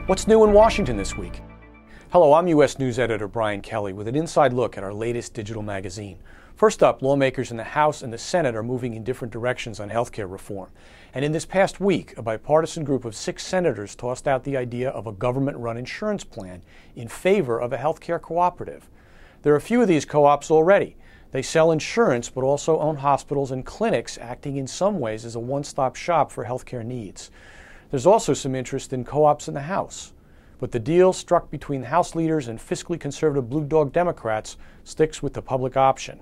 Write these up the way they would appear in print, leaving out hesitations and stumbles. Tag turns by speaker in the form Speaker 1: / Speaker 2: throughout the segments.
Speaker 1: What's new in Washington this week? Hello, I'm U.S. News Editor Brian Kelly with an inside look at our latest digital magazine. First up, lawmakers in the House and the Senate are moving in different directions on health care reform. And in this past week, a bipartisan group of 6 senators tossed out the idea of a government-run insurance plan in favor of a health care cooperative. There are a few of these co-ops already. They sell insurance but also own hospitals and clinics, acting in some ways as a one-stop shop for health care needs. There's also some interest in co-ops in the House. But the deal struck between House leaders and fiscally conservative Blue Dog Democrats sticks with the public option.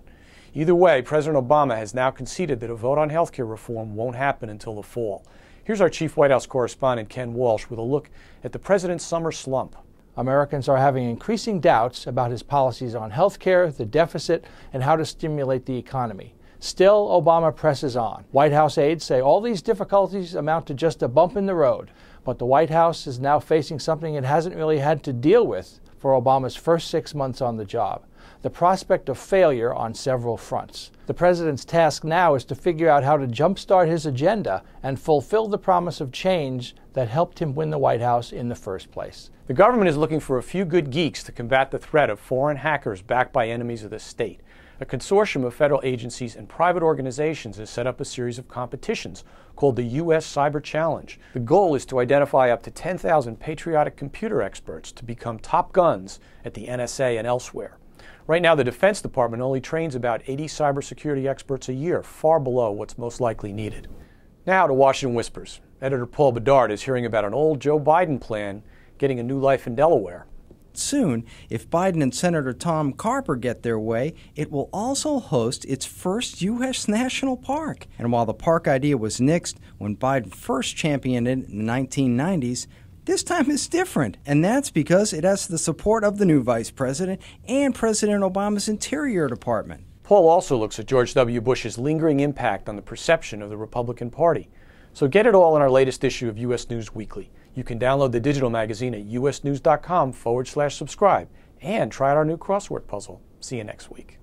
Speaker 1: Either way, President Obama has now conceded that a vote on health care reform won't happen until the fall. Here's our chief White House correspondent, Ken Walsh, with a look at the president's summer slump.
Speaker 2: Americans are having increasing doubts about his policies on health care, the deficit, and how to stimulate the economy. Still, Obama presses on. White House aides say all these difficulties amount to just a bump in the road. But the White House is now facing something it hasn't really had to deal with for Obama's first 6 months on the job: the prospect of failure on several fronts. The president's task now is to figure out how to jumpstart his agenda and fulfill the promise of change that helped him win the White House in the first place.
Speaker 1: The government is looking for a few good geeks to combat the threat of foreign hackers backed by enemies of the state. A consortium of federal agencies and private organizations has set up a series of competitions called the U.S. Cyber Challenge. The goal is to identify up to 10,000 patriotic computer experts to become top guns at the NSA and elsewhere. Right now, the Defense Department only trains about 80 cybersecurity experts a year, far below what's most likely needed. Now to Washington Whispers. Editor Paul Bedard is hearing about an old Joe Biden plan getting a new life in Delaware.
Speaker 3: Soon, if Biden and Senator Tom Carper get their way, it will also host its first U.S. national park. And while the park idea was nixed when Biden first championed it in the 1990s, this time is different, and that's because it has the support of the new vice president and President Obama's Interior Department.
Speaker 1: Paul also looks at George W. Bush's lingering impact on the perception of the Republican Party. So get it all in our latest issue of U.S. News Weekly. You can download the digital magazine at usnews.com/subscribe and try out our new crossword puzzle. See you next week.